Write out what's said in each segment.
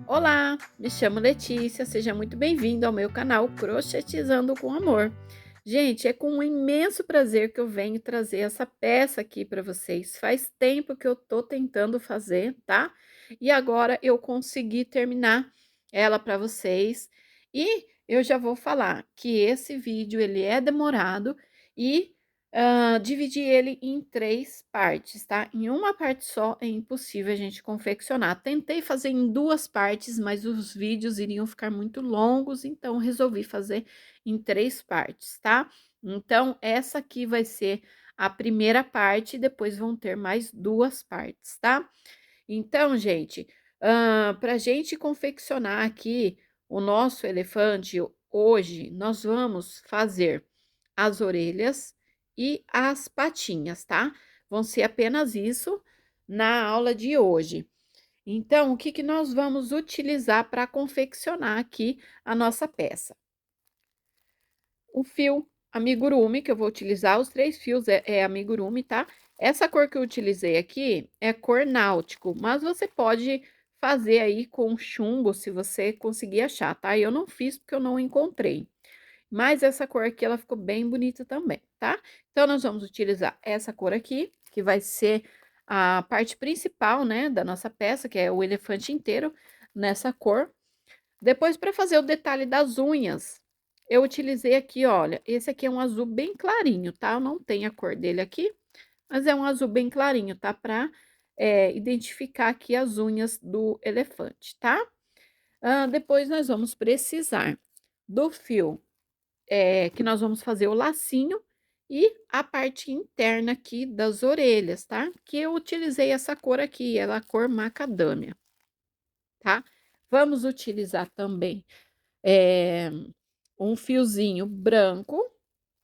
Olá, me chamo Letícia, seja muito bem-vindo ao meu canal Crochetizando com Amor. Gente, é com um imenso prazer que eu venho trazer essa peça aqui para vocês. Faz tempo que eu tô tentando fazer, tá? E agora eu consegui terminar ela para vocês. E eu já vou falar que esse vídeo ele é demorado e dividi ele em três partes, tá? Em uma parte só é impossível a gente confeccionar. Tentei fazer em duas partes, mas os vídeos iriam ficar muito longos, então resolvi fazer em três partes, tá? Então, essa aqui vai ser a primeira parte, e depois vão ter mais duas partes, tá? Então, gente, para a gente confeccionar aqui o nosso elefante, hoje nós vamos fazer as orelhas e as patinhas, tá? Vão ser apenas isso na aula de hoje. Então, o que que nós vamos utilizar para confeccionar aqui a nossa peça? O fio amigurumi, que eu vou utilizar, os três fios é amigurumi, tá? Essa cor que eu utilizei aqui é cor náutico, mas você pode fazer aí com chumbo, se você conseguir achar, tá? Eu não fiz porque eu não encontrei. Mas essa cor aqui, ela ficou bem bonita também, tá? Então, nós vamos utilizar essa cor aqui, que vai ser a parte principal, né, da nossa peça, que é o elefante inteiro, nessa cor. Depois, para fazer o detalhe das unhas, eu utilizei aqui, olha, esse aqui é um azul bem clarinho, tá? Eu não tenho a cor dele aqui, mas é um azul bem clarinho, tá? Para identificar aqui as unhas do elefante, tá? Depois, nós vamos precisar do fio que nós vamos fazer o lacinho e a parte interna aqui das orelhas, tá? Que eu utilizei essa cor aqui, ela é a cor macadâmia, tá? Vamos utilizar também eh, um fiozinho branco,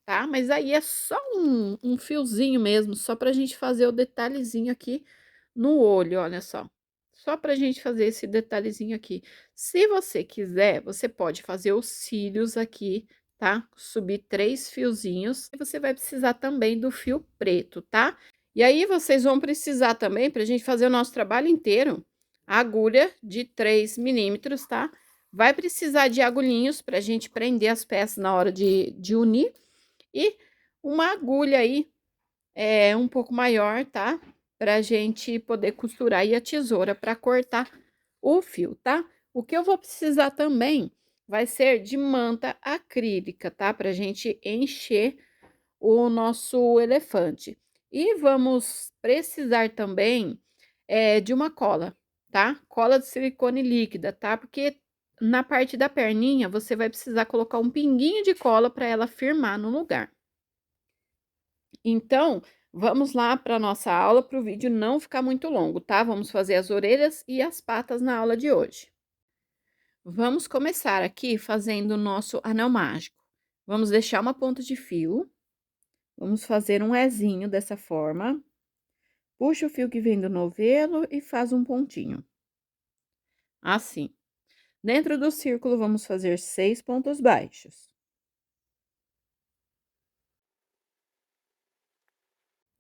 tá? Mas aí é só um fiozinho mesmo, só pra gente fazer o detalhezinho aqui no olho, olha só. Só pra gente fazer esse detalhezinho aqui. Se você quiser, você pode fazer os cílios aqui, tá? Subir 3 fiozinhos. E você vai precisar também do fio preto, tá? E aí, vocês vão precisar também, pra gente fazer o nosso trabalho inteiro, a agulha de 3 milímetros, tá? Vai precisar de agulhinhos pra gente prender as peças na hora de unir. E uma agulha aí, um pouco maior, tá? Pra gente poder costurar e a tesoura para cortar o fio, tá? O que eu vou precisar também vai ser de manta acrílica, tá? Pra gente encher o nosso elefante. E vamos precisar também de uma cola, tá? Cola de silicone líquida, tá? Porque na parte da perninha você vai precisar colocar um pinguinho de cola para ela firmar no lugar. Então, vamos lá para nossa aula, para o vídeo não ficar muito longo, tá? Vamos fazer as orelhas e as patas na aula de hoje. Vamos começar aqui fazendo o nosso anel mágico. Vamos deixar uma ponta de fio, vamos fazer um ezinho dessa forma. Puxa o fio que vem do novelo e faz um pontinho. Assim. Dentro do círculo, vamos fazer 6 pontos baixos.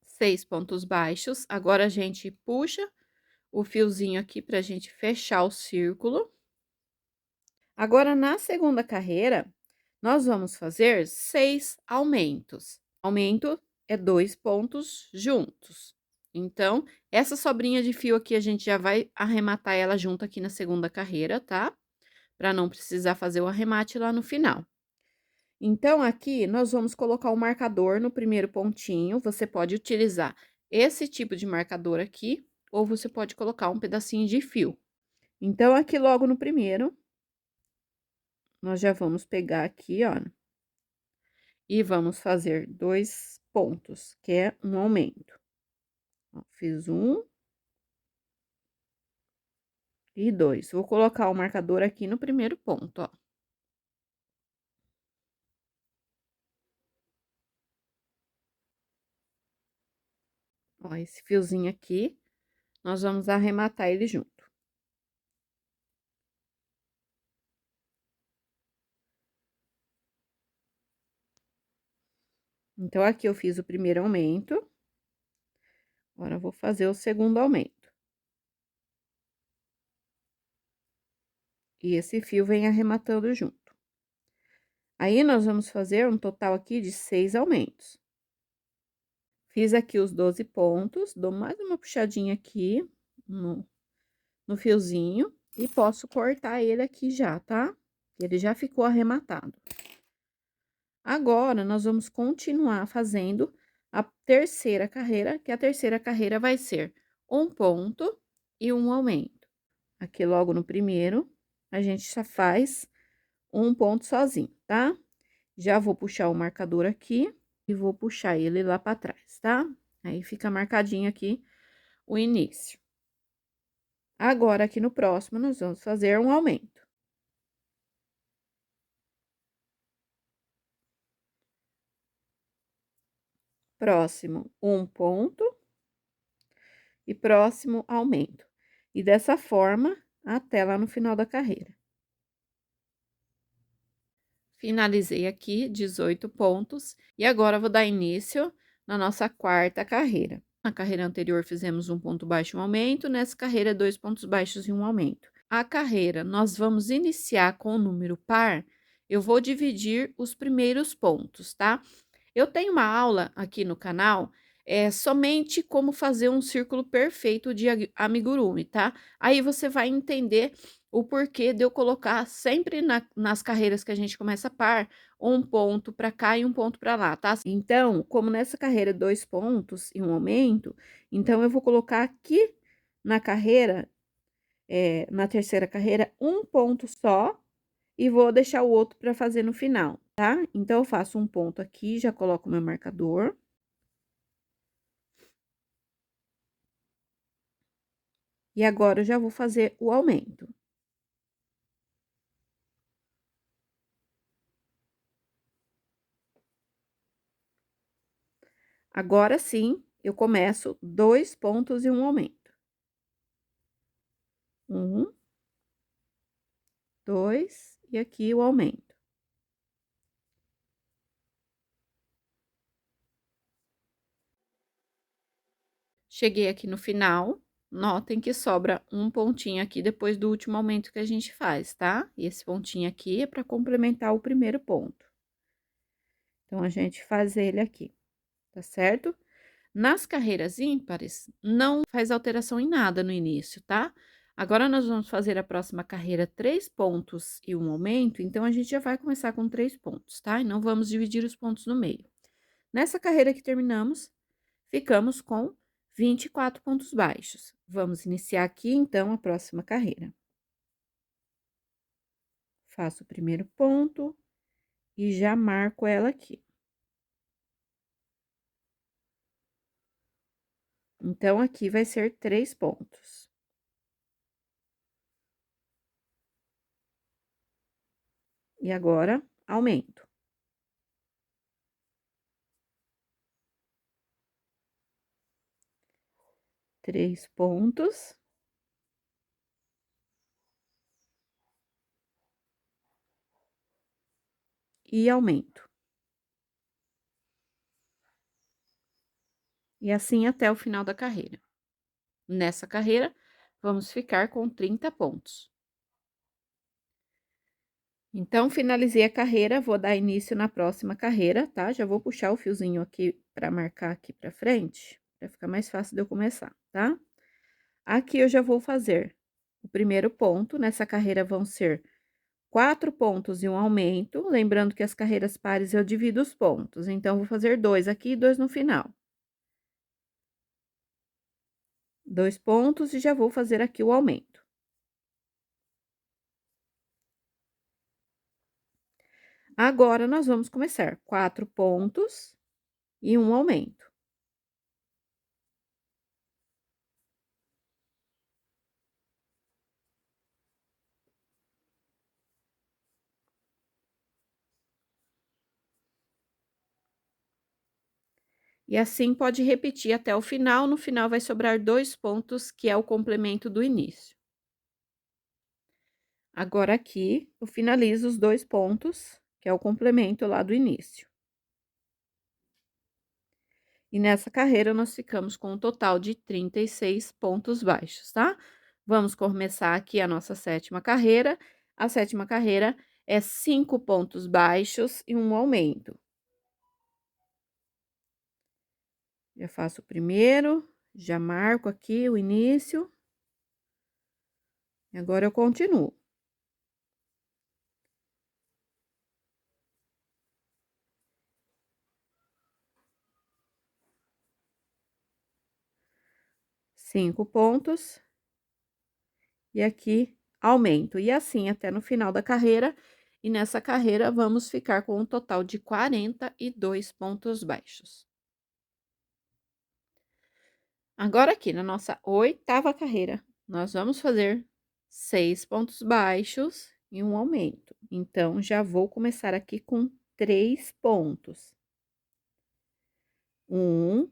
6 pontos baixos. Agora, a gente puxa o fiozinho aqui pra gente fechar o círculo. Agora, na segunda carreira, nós vamos fazer 6 aumentos. Aumento é 2 pontos juntos. Então, essa sobrinha de fio aqui, a gente já vai arrematar ela junto aqui na segunda carreira, tá? Para não precisar fazer o arremate lá no final. Então, aqui, nós vamos colocar o marcador no primeiro pontinho. Você pode utilizar esse tipo de marcador aqui, ou você pode colocar um pedacinho de fio. Então, aqui logo no primeiro, nós já vamos pegar aqui, ó, e vamos fazer 2 pontos, que é um aumento. Ó, fiz 1 e 2. Vou colocar o marcador aqui no primeiro ponto, ó. Ó, esse fiozinho aqui, nós vamos arrematar ele junto. Então, aqui eu fiz o primeiro aumento. Agora, eu vou fazer o segundo aumento. E esse fio vem arrematando junto. Aí, nós vamos fazer um total aqui de 6 aumentos. Fiz aqui os 12 pontos, dou mais uma puxadinha aqui no fiozinho e posso cortar ele aqui já, tá? Ele já ficou arrematado. Agora, nós vamos continuar fazendo a terceira carreira, que a terceira carreira vai ser um ponto e um aumento. Aqui, logo no primeiro, a gente já faz um ponto sozinho, tá? Já vou puxar o marcador aqui e vou puxar ele lá pra trás, tá? Aí, fica marcadinho aqui o início. Agora, aqui no próximo, nós vamos fazer um aumento. Próximo, um ponto. E próximo, aumento. E dessa forma, até lá no final da carreira. Finalizei aqui 18 pontos. E agora, vou dar início na nossa quarta carreira. Na carreira anterior, fizemos um ponto baixo e um aumento. Nessa carreira, 2 pontos baixos e um aumento. A carreira, nós vamos iniciar com o número par. Eu vou dividir os primeiros pontos, tá? Eu tenho uma aula aqui no canal, somente como fazer um círculo perfeito de amigurumi, tá? Aí você vai entender o porquê de eu colocar sempre nas carreiras que a gente começa par, um ponto para cá e um ponto para lá, tá? Então, como nessa carreira 2 pontos e um aumento, então eu vou colocar aqui na carreira, na terceira carreira, um ponto só e vou deixar o outro para fazer no final, tá? Então, eu faço um ponto aqui, já coloco meu marcador. E agora, eu já vou fazer o aumento. Agora sim, eu começo 2 pontos e um aumento. 1, 2, e aqui o aumento. Cheguei aqui no final, notem que sobra um pontinho aqui depois do último aumento que a gente faz, tá? E esse pontinho aqui é para complementar o primeiro ponto. Então, a gente faz ele aqui, tá certo? Nas carreiras ímpares, não faz alteração em nada no início, tá? Agora, nós vamos fazer a próxima carreira 3 pontos e um aumento, então, a gente já vai começar com 3 pontos, tá? E não vamos dividir os pontos no meio. Nessa carreira que terminamos, ficamos com 24 pontos baixos. Vamos iniciar aqui, então, a próxima carreira. Faço o primeiro ponto e já marco ela aqui. Então, aqui vai ser 3 pontos. E agora, aumento. Três pontos. E aumento. E assim até o final da carreira. Nessa carreira, vamos ficar com 30 pontos. Então, finalizei a carreira, vou dar início na próxima carreira, tá? Já vou puxar o fiozinho aqui para marcar aqui pra frente, para ficar mais fácil de eu começar, tá? Aqui eu já vou fazer o primeiro ponto, nessa carreira vão ser 4 pontos e um aumento, lembrando que as carreiras pares eu divido os pontos, então, vou fazer 2 aqui e 2 no final. 2 pontos e já vou fazer aqui o aumento. Agora, nós vamos começar 4 pontos e um aumento. E assim pode repetir até o final, no final vai sobrar 2 pontos, que é o complemento do início. Agora, aqui, eu finalizo os 2 pontos, que é o complemento lá do início. E nessa carreira, nós ficamos com um total de 36 pontos baixos, tá? Vamos começar aqui a nossa 7ª carreira. A 7ª carreira é 5 pontos baixos e um aumento. Já faço o primeiro, já marco aqui o início. E agora eu continuo. Cinco pontos. E aqui aumento. E assim até no final da carreira. E nessa carreira, vamos ficar com um total de 42 pontos baixos. Agora, aqui na nossa 8ª carreira, nós vamos fazer 6 pontos baixos e um aumento. Então, já vou começar aqui com 3 pontos. 1,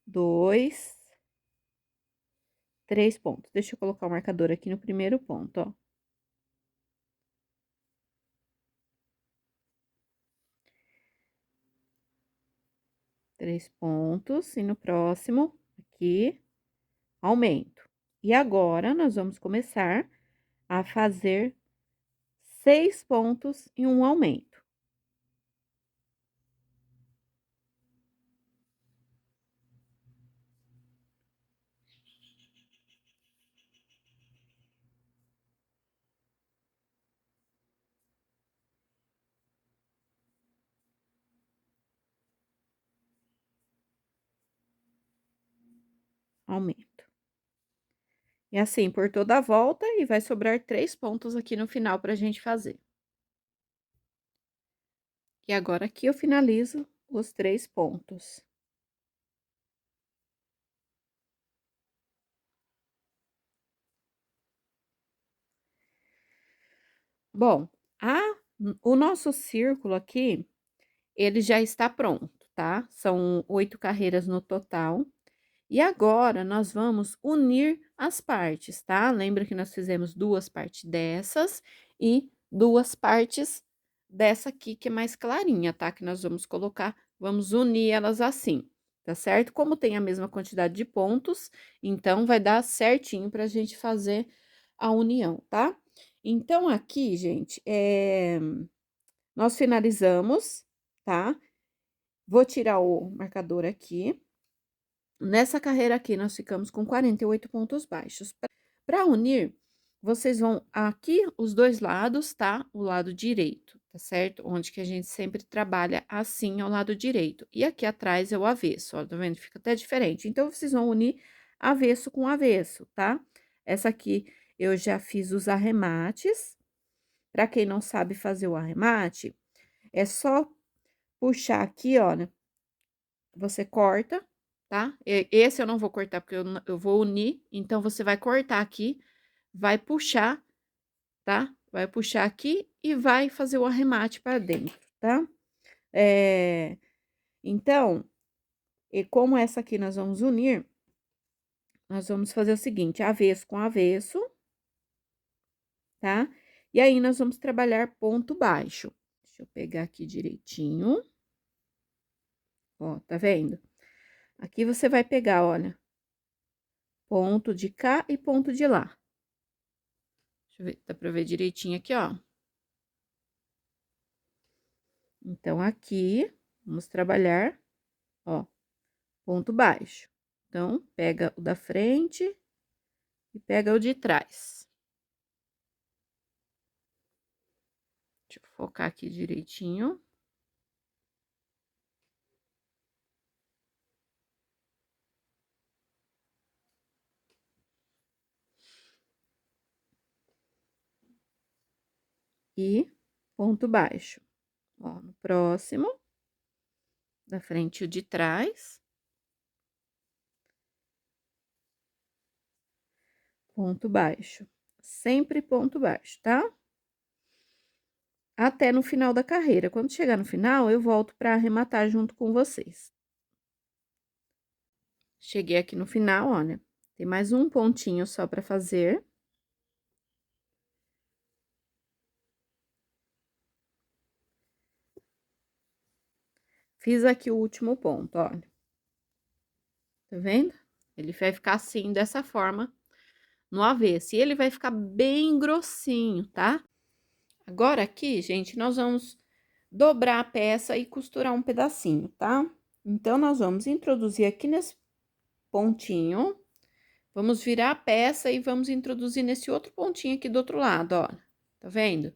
2, 3 pontos. Deixa eu colocar o marcador aqui no primeiro ponto, ó. Três pontos, e no próximo, aqui, aumento. E agora, nós vamos começar a fazer 6 pontos e um aumento. Aumento. E assim por toda a volta, e vai sobrar 3 pontos aqui no final pra gente fazer. E agora, aqui eu finalizo os 3 pontos. Bom, o nosso círculo aqui, ele já está pronto, tá? São 8 carreiras no total. E agora, nós vamos unir as partes, tá? Lembra que nós fizemos 2 partes dessas e 2 partes dessa aqui, que é mais clarinha, tá? Que nós vamos unir elas assim, tá certo? Como tem a mesma quantidade de pontos, então, vai dar certinho pra gente fazer a união, tá? Então, aqui, gente, nós finalizamos, tá? Vou tirar o marcador aqui. Nessa carreira aqui, nós ficamos com 48 pontos baixos. Para unir, vocês vão aqui os dois lados, tá? O lado direito, tá certo? Onde que a gente sempre trabalha assim ao lado direito. E aqui atrás é o avesso, ó, tá vendo? Fica até diferente. Então, vocês vão unir avesso com avesso, tá? Essa aqui eu já fiz os arremates. Para quem não sabe fazer o arremate, é só puxar aqui, ó, né? Você corta, tá? Esse eu não vou cortar, porque eu vou unir, então, você vai cortar aqui, vai puxar, tá? Vai puxar aqui e vai fazer o arremate para dentro, tá? Então, e como essa aqui nós vamos unir, nós vamos fazer o seguinte, avesso com avesso, tá? E aí, nós vamos trabalhar ponto baixo. Deixa eu pegar aqui direitinho. Ó, tá vendo? Aqui você vai pegar, olha, ponto de cá e ponto de lá. Deixa eu ver, dá pra ver direitinho aqui, ó. Então, aqui, vamos trabalhar, ó, ponto baixo. Então, pega o da frente e pega o de trás. Deixa eu focar aqui direitinho. E ponto baixo. Ó, no próximo, da frente e o de trás. Ponto baixo. Sempre ponto baixo, tá? Até no final da carreira. Quando chegar no final, eu volto para arrematar junto com vocês. Cheguei aqui no final, olha, tem mais um pontinho só para fazer. Fiz aqui o último ponto, olha. Tá vendo? Ele vai ficar assim, dessa forma, no avesso, e ele vai ficar bem grossinho, tá? Agora aqui, gente, nós vamos dobrar a peça e costurar um pedacinho, tá? Então, nós vamos introduzir aqui nesse pontinho, vamos virar a peça e vamos introduzir nesse outro pontinho aqui do outro lado, ó. Tá vendo?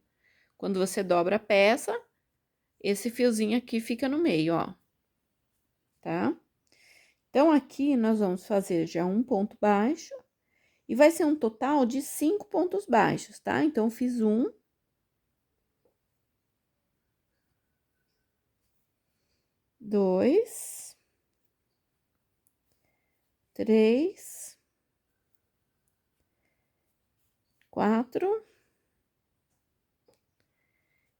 Quando você dobra a peça, esse fiozinho aqui fica no meio, ó. Tá? Então, aqui nós vamos fazer já um ponto baixo e vai ser um total de 5 pontos baixos, tá? Então, fiz um. Dois. Três. Quatro.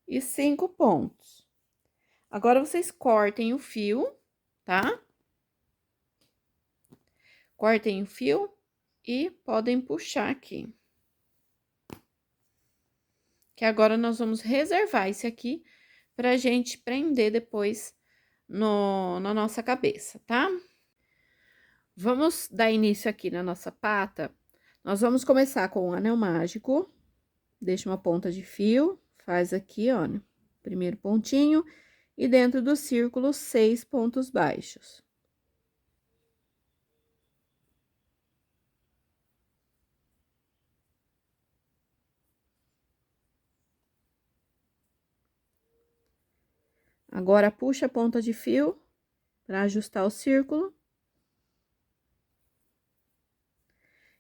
E 5 pontos. Agora, vocês cortem o fio, tá? Cortem o fio e podem puxar aqui. Que agora nós vamos reservar esse aqui pra gente prender depois na nossa cabeça, tá? Vamos dar início aqui na nossa pata. Nós vamos começar com o anel mágico. Deixa uma ponta de fio, faz aqui, ó, primeiro pontinho, e dentro do círculo, 6 pontos baixos. Agora, puxa a ponta de fio para ajustar o círculo.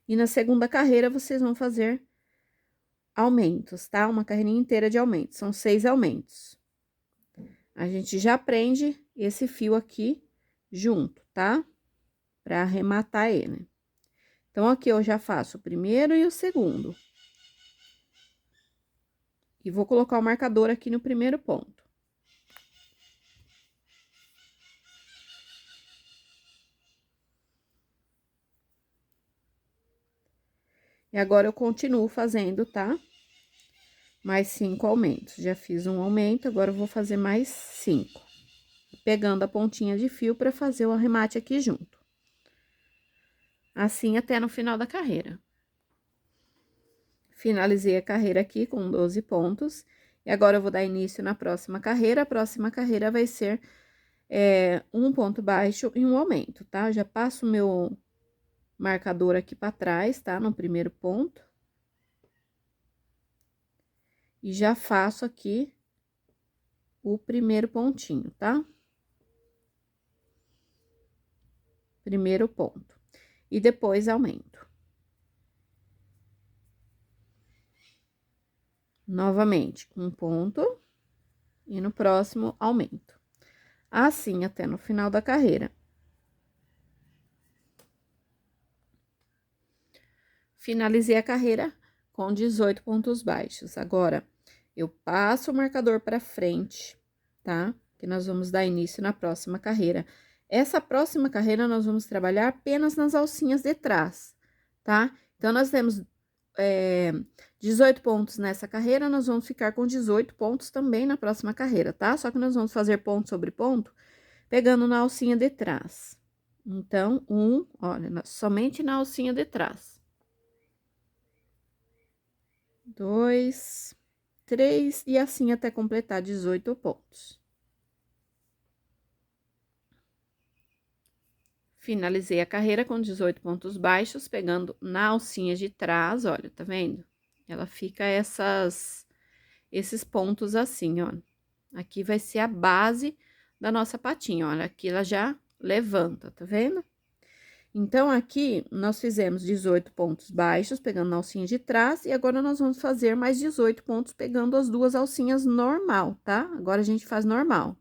E na segunda carreira, vocês vão fazer aumentos, tá? Uma carreirinha inteira de aumentos, são 6 aumentos. A gente já prende esse fio aqui junto, tá? Pra arrematar ele. Então, aqui eu já faço o primeiro e o segundo. E vou colocar o marcador aqui no primeiro ponto. E agora, eu continuo fazendo, tá? Mais 5 aumentos. Já fiz um aumento, agora eu vou fazer mais 5. Pegando a pontinha de fio para fazer o arremate aqui junto. Assim, até no final da carreira. Finalizei a carreira aqui com 12 pontos. E agora, eu vou dar início na próxima carreira. A próxima carreira vai ser um ponto baixo e um aumento, tá? Já passo o meu marcador aqui para trás, tá? No primeiro ponto. E já faço aqui o primeiro pontinho, tá? Primeiro ponto. E depois aumento. Novamente, um ponto. E no próximo, aumento. Assim, até no final da carreira. Finalizei a carreira com 18 pontos baixos. Agora, eu passo o marcador para frente, tá? Que nós vamos dar início na próxima carreira. Essa próxima carreira, nós vamos trabalhar apenas nas alcinhas de trás, tá? Então, nós temos 18 pontos nessa carreira, nós vamos ficar com 18 pontos também na próxima carreira, tá? Só que nós vamos fazer ponto sobre ponto, pegando na alcinha de trás. Então, olha, somente na alcinha de trás. 2, 3, e assim até completar 18 pontos. Finalizei a carreira com 18 pontos baixos, pegando na alcinha de trás, olha, tá vendo? Ela fica esses pontos assim, ó. Aqui vai ser a base da nossa patinha, olha, aqui ela já levanta, tá vendo? Então, aqui, nós fizemos 18 pontos baixos, pegando na alcinha de trás, e agora nós vamos fazer mais 18 pontos, pegando as duas alcinhas normal, tá? Agora, a gente faz normal.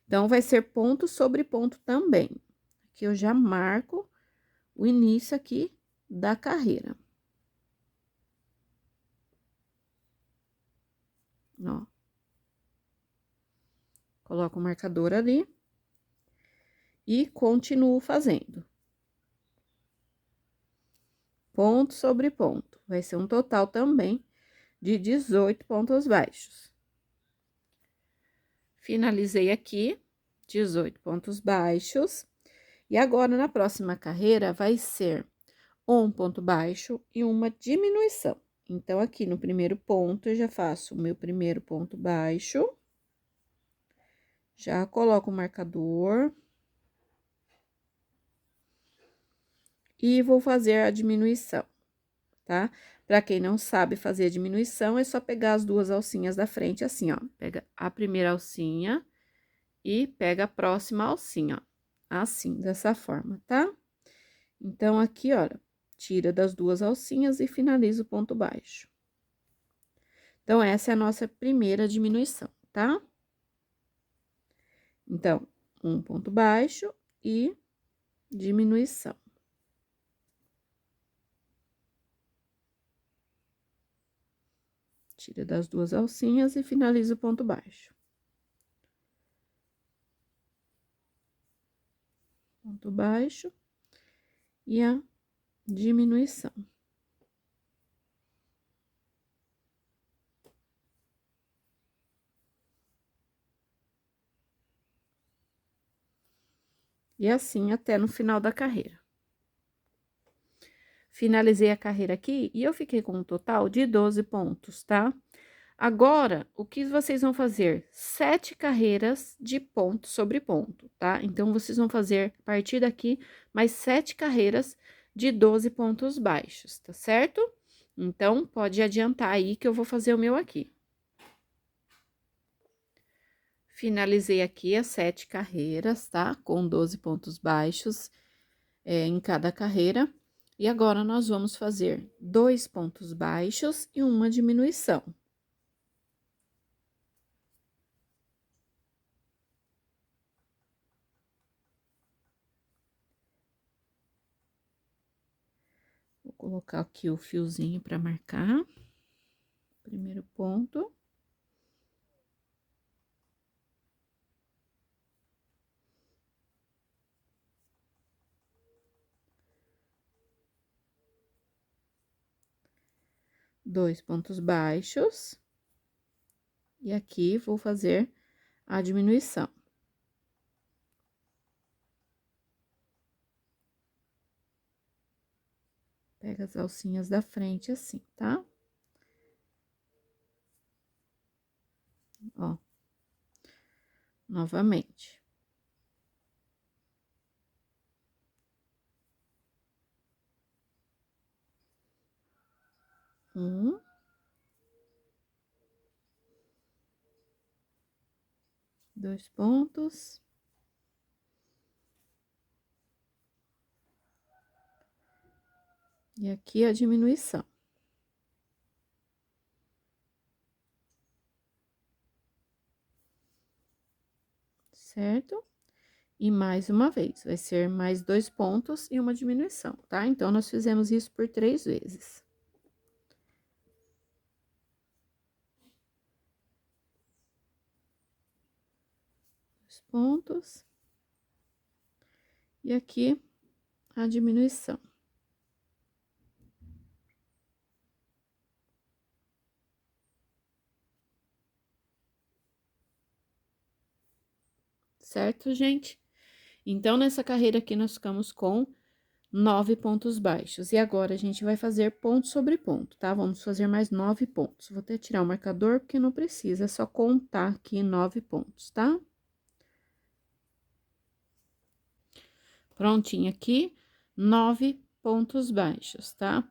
Então, vai ser ponto sobre ponto também. Aqui, eu já marco o início aqui da carreira. Ó. Coloco o marcador ali. E continuo fazendo. Ponto sobre ponto. Vai ser um total também de 18 pontos baixos. Finalizei aqui, 18 pontos baixos. E agora, na próxima carreira, vai ser um ponto baixo e uma diminuição. Então, aqui no primeiro ponto, eu já faço o meu primeiro ponto baixo, já coloco o marcador e vou fazer a diminuição, tá? Pra quem não sabe fazer a diminuição, é só pegar as duas alcinhas da frente, assim, ó. Pega a primeira alcinha e pega a próxima alcinha, ó. Assim, dessa forma, tá? Então, aqui, olha, tira das duas alcinhas e finaliza o ponto baixo. Então, essa é a nossa primeira diminuição, tá? Então, um ponto baixo e diminuição. Tira das duas alcinhas e finaliza o ponto baixo. Ponto baixo e a diminuição. E assim até no final da carreira. Finalizei a carreira aqui e eu fiquei com um total de 12 pontos, tá? Agora, o que vocês vão fazer? 7 carreiras de ponto sobre ponto, tá? Então, vocês vão fazer, a partir daqui, mais 7 carreiras de 12 pontos baixos, tá certo? Então, pode adiantar aí que eu vou fazer o meu aqui. Finalizei aqui as 7 carreiras, tá? Com 12 pontos baixos em cada carreira. E agora, nós vamos fazer 2 pontos baixos e uma diminuição. Vou colocar aqui o fiozinho para marcar. Primeiro ponto. Dois pontos baixos. E aqui, vou fazer a diminuição. Pega as alcinhas da frente assim, tá? Ó. Novamente. Um. Dois pontos. E aqui a diminuição. Certo? E mais uma vez, vai ser mais 2 pontos e uma diminuição, tá? Então, nós fizemos isso por 3 vezes. Dois pontos. E aqui, a diminuição. Certo, gente? Então, nessa carreira aqui, nós ficamos com 9 pontos baixos. E agora, a gente vai fazer ponto sobre ponto, tá? Vamos fazer mais 9 pontos. Vou até tirar o marcador, porque não precisa, é só contar aqui 9 pontos, tá? Prontinho aqui, 9 pontos baixos, tá?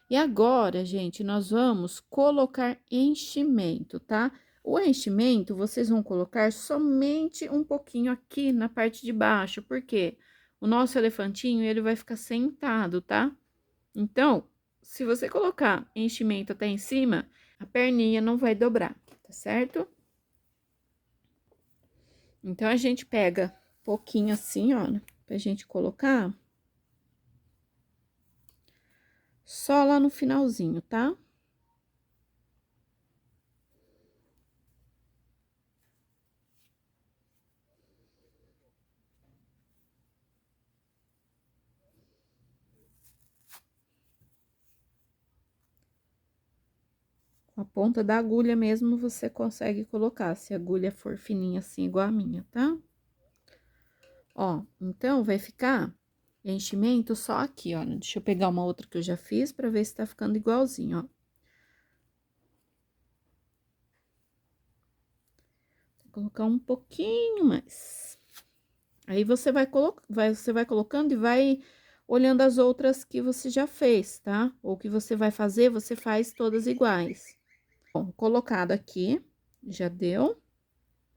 E agora, gente, nós vamos colocar enchimento, tá? O enchimento, vocês vão colocar somente um pouquinho aqui na parte de baixo, porque o nosso elefantinho, ele vai ficar sentado, tá? Então, se você colocar enchimento até em cima, a perninha não vai dobrar, tá certo? Então, a gente pega pouquinho assim, ó, pra gente colocar só lá no finalzinho, tá? Com a ponta da agulha mesmo, você consegue colocar, se a agulha for fininha assim, igual a minha, tá? Ó, então, vai ficar enchimento só aqui, ó. Deixa eu pegar uma outra que eu já fiz pra ver se tá ficando igualzinho, ó. Vou colocar um pouquinho mais. Aí você vai colocando e vai olhando as outras que você já fez, tá? Ou que você vai fazer, você faz todas iguais. Bom, colocado aqui, já deu.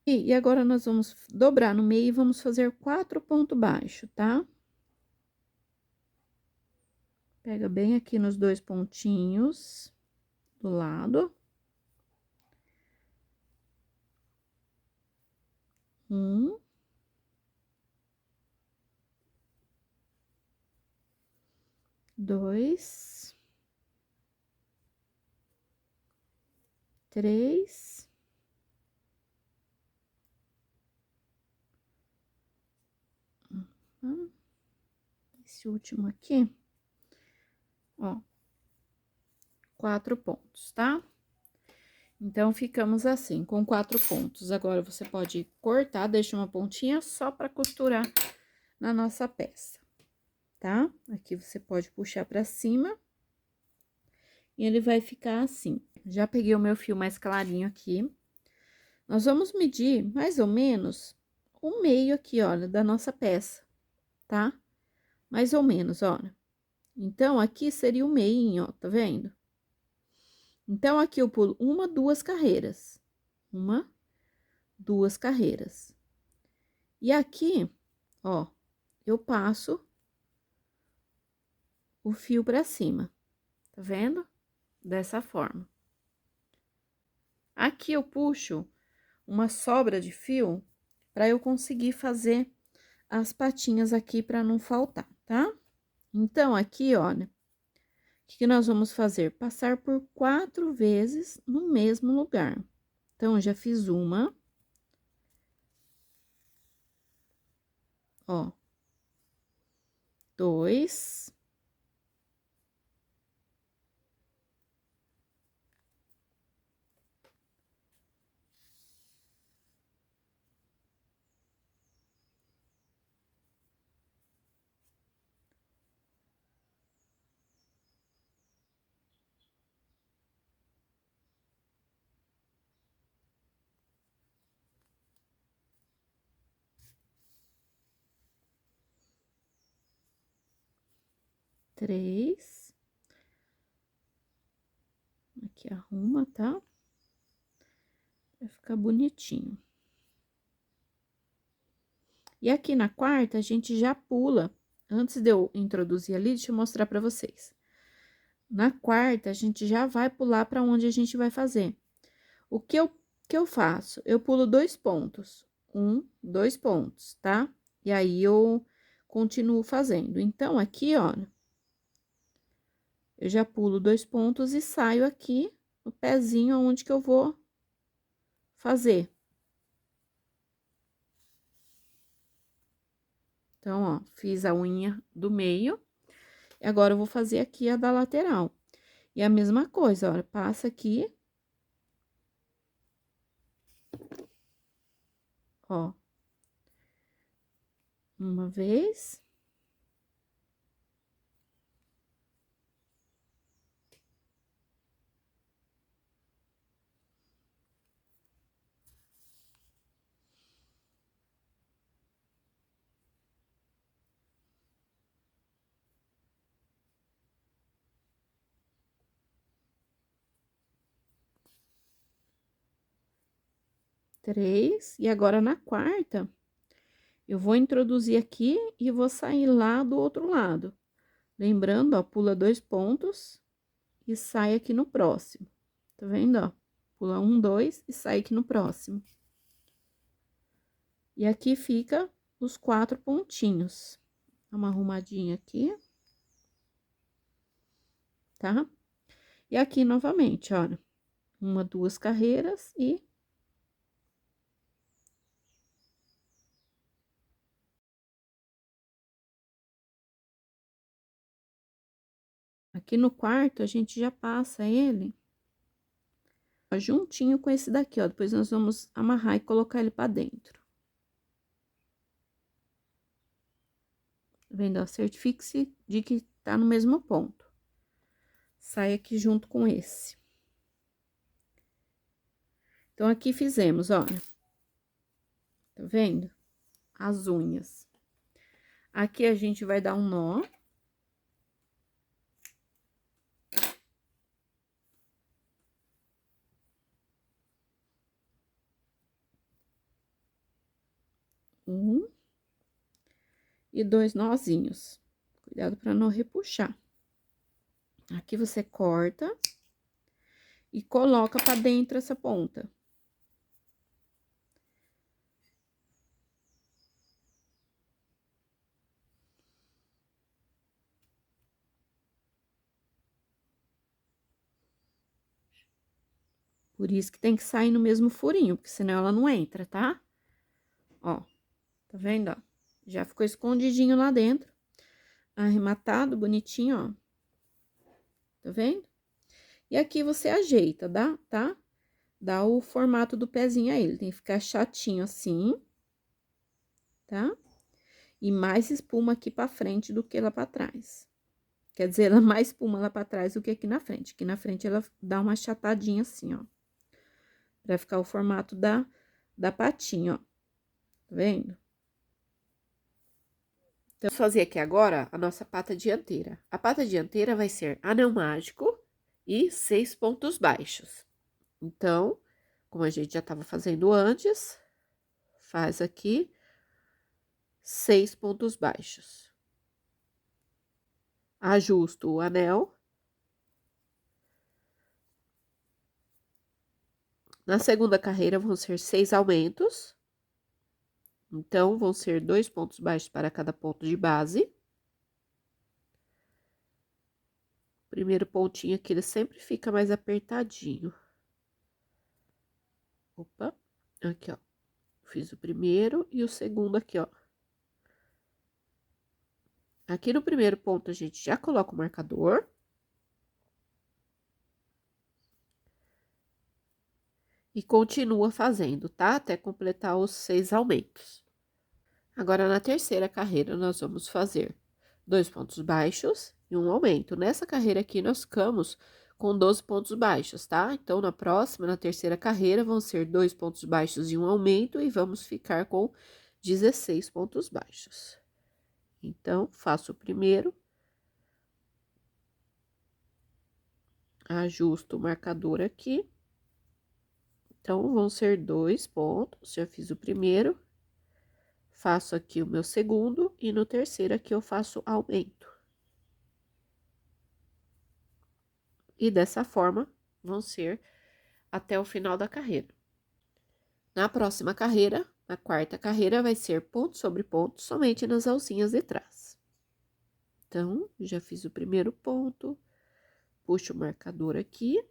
E agora nós vamos dobrar no meio e vamos fazer 4 pontos baixos, tá? Pega bem aqui nos 2 pontinhos do lado. 1. 2. 3. Esse último aqui, ó, 4 pontos, tá? Então, ficamos assim, com 4 pontos. Agora, você pode cortar, deixa uma pontinha só pra costurar na nossa peça, tá? Aqui você pode puxar pra cima e ele vai ficar assim. Já peguei o meu fio mais clarinho aqui. Nós vamos medir mais ou menos o meio aqui, olha, da nossa peça, tá? Mais ou menos, olha. Então, aqui seria o meinho, ó, tá vendo? Então, aqui eu pulo 1, 2 carreiras. 1, 2 carreiras. E aqui, ó, eu passo o fio pra cima, tá vendo? Dessa forma. Aqui eu puxo uma sobra de fio pra eu conseguir fazer as patinhas aqui pra não faltar, tá? Então, aqui, olha, o que nós vamos fazer? Passar por 4 vezes no mesmo lugar. Então, eu já fiz uma. Ó. 2. 3. Aqui arruma, tá? Vai ficar bonitinho. E aqui na quarta, a gente já pula. Antes de eu introduzir ali, deixa eu mostrar pra vocês. Na quarta, a gente já vai pular pra onde a gente vai fazer. O que eu faço? Eu pulo 2 pontos. 1, 2 pontos, tá? E aí, eu continuo fazendo. Então, aqui, olha, eu já pulo 2 pontos e saio aqui no pezinho onde que eu vou fazer. Então, ó, fiz a unha do meio, e agora eu vou fazer aqui a da lateral. E a mesma coisa, ó, passa aqui. Ó. Uma vez. Três. E agora, na quarta, eu vou introduzir aqui e vou sair lá do outro lado. Lembrando, ó, pula 2 pontos e sai aqui no próximo. Tá vendo, ó? Pula 1, 2 e sai aqui no próximo. E aqui fica os 4 pontinhos. Dá uma arrumadinha aqui. Tá? E aqui, novamente, olha, 1, 2 carreiras e... Aqui no quarto, a gente já passa ele ó, juntinho com esse daqui, ó. Depois, nós vamos amarrar e colocar ele pra dentro. Tá vendo? Ó, certifique-se de que tá no mesmo ponto. Sai aqui junto com esse. Então, aqui fizemos, olha. Tá vendo? As unhas. Aqui a gente vai dar um nó. Um. E 2 nozinhos. Cuidado para não repuxar. Aqui você corta e coloca para dentro essa ponta. Por isso que tem que sair no mesmo furinho, porque senão ela não entra, tá? Ó, tá vendo, ó? Já ficou escondidinho lá dentro. Arrematado, bonitinho, ó. Tá vendo? E aqui você ajeita, tá? Dá o formato do pezinho a ele. Tem que ficar chatinho assim, tá? E mais espuma aqui pra frente do que lá pra trás. Quer dizer, ela mais espuma lá pra trás do que aqui na frente. Aqui na frente ela dá uma achatadinha assim, ó. Pra ficar o formato da patinha, ó. Tá vendo? Então, vamos fazer aqui agora a nossa pata dianteira. A pata dianteira vai ser anel mágico e 6 pontos baixos. Então, como a gente já estava fazendo antes, faz aqui 6 pontos baixos. Ajusto o anel. Na segunda carreira, vão ser 6 aumentos. Então, vão ser 2 pontos baixos para cada ponto de base. Primeiro pontinho aqui, ele sempre fica mais apertadinho. Opa, aqui, ó. Fiz o primeiro e o segundo aqui, ó. Aqui no primeiro ponto, a gente já coloca o marcador. E continua fazendo, tá? Até completar os 6 aumentos. Agora, na terceira carreira, nós vamos fazer 2 pontos baixos e um aumento. Nessa carreira aqui, nós ficamos com 12 pontos baixos, tá? Então, na próxima, na terceira carreira, vão ser 2 pontos baixos e um aumento, e vamos ficar com 16 pontos baixos. Então, faço o primeiro. Ajusto o marcador aqui. Então, vão ser 2 pontos, já fiz o primeiro. Faço aqui o meu segundo e no terceiro aqui eu faço aumento. E dessa forma, vão ser até o final da carreira. Na próxima carreira, na quarta carreira, vai ser ponto sobre ponto, somente nas alcinhas de trás. Então, já fiz o primeiro ponto, puxo o marcador aqui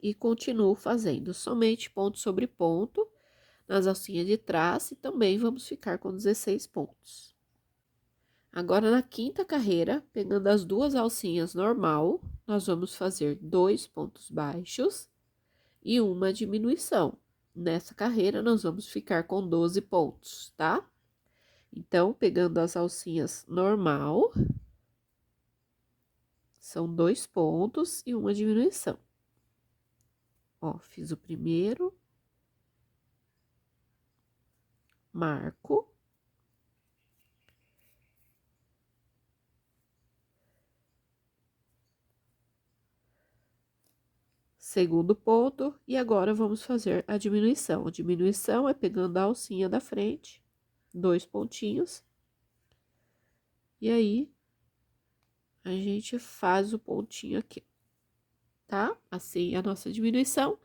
e continuo fazendo somente ponto sobre ponto nas alcinhas de trás, e também vamos ficar com 16 pontos. Agora, na quinta carreira, pegando as duas alcinhas normal, nós vamos fazer 2 pontos baixos e uma diminuição. Nessa carreira, nós vamos ficar com 12 pontos, tá? Então, pegando as alcinhas normal, são 2 pontos e uma diminuição. Ó, fiz o primeiro, marco. Segundo ponto, e agora vamos fazer a diminuição. A diminuição é pegando a alcinha da frente, 2 pontinhos, e aí a gente faz o pontinho aqui, tá? Assim a nossa diminuição,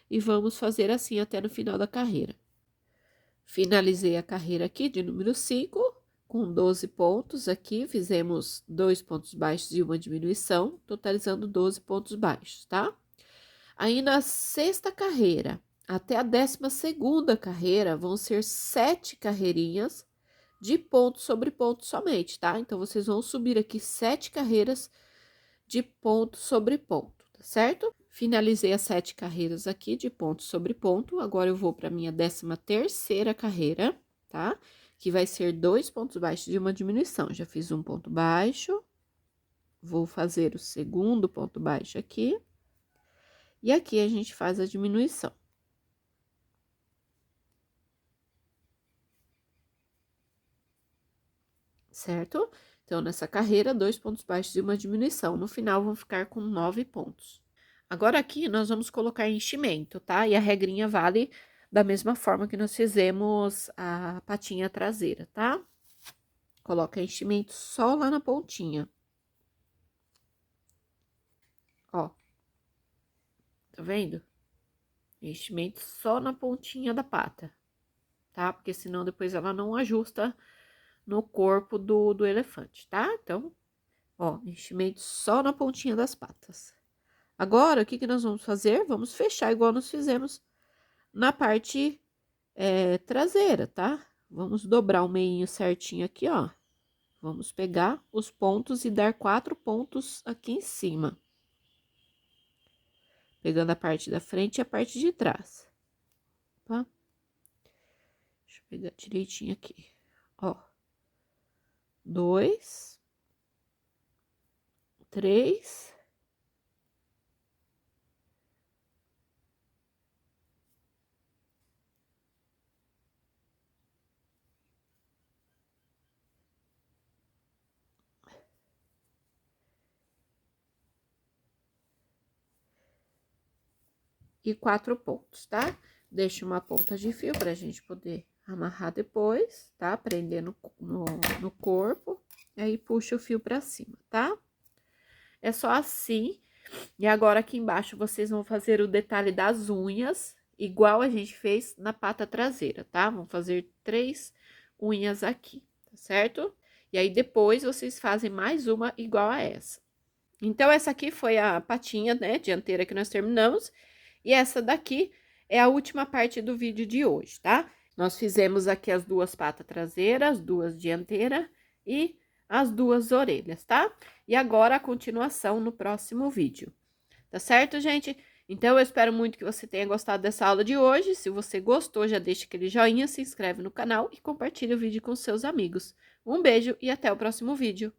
e vamos fazer assim até no final da carreira. Finalizei a carreira aqui de número 5, com 12 pontos aqui, fizemos 2 pontos baixos e uma diminuição, totalizando 12 pontos baixos, tá? Aí, na sexta carreira, até a 12ª carreira, vão ser 7 carreirinhas de ponto sobre ponto somente, tá? Então, vocês vão subir aqui 7 carreiras de ponto sobre ponto, tá certo? Finalizei as 7 carreiras aqui de ponto sobre ponto, agora eu vou para minha 13ª carreira, tá? que vai ser 2 pontos baixos de uma diminuição. Já fiz um ponto baixo, vou fazer o segundo ponto baixo aqui, e aqui a gente faz a diminuição. Certo? Então, nessa carreira, 2 pontos baixos e uma diminuição. No final, vão ficar com 9 pontos. Agora, aqui, nós vamos colocar enchimento, tá? E a regrinha vale da mesma forma que nós fizemos a patinha traseira, tá? Coloca enchimento só lá na pontinha. Ó. Tá vendo? Enchimento só na pontinha da pata, tá? Porque senão depois ela não ajusta no corpo do elefante, tá? Então, ó, enchimento só na pontinha das patas. Agora, o que que nós vamos fazer? Vamos fechar igual nós fizemos na parte traseira, tá? Vamos dobrar o meinho certinho aqui, ó. Vamos pegar os pontos e dar 4 pontos aqui em cima. Pegando a parte da frente e a parte de trás, tá? Deixa eu pegar direitinho aqui, ó. 2, 3, e 4 pontos, tá? Deixa uma ponta de fio pra gente poder amarrar depois, tá? Prender no corpo, aí puxa o fio pra cima, tá? É só assim. E agora aqui embaixo vocês vão fazer o detalhe das unhas, igual a gente fez na pata traseira, tá? Vão fazer 3 unhas aqui, tá certo? E aí depois vocês fazem mais uma igual a essa. Então, essa aqui foi a patinha, né, dianteira que nós terminamos. E essa daqui é a última parte do vídeo de hoje, tá? Nós fizemos aqui as 2 patas traseiras, 2 dianteiras e as 2 orelhas, tá? E agora a continuação no próximo vídeo. Tá certo, gente? Então, eu espero muito que você tenha gostado dessa aula de hoje. Se você gostou, já deixa aquele joinha, se inscreve no canal e compartilha o vídeo com seus amigos. Um beijo e até o próximo vídeo.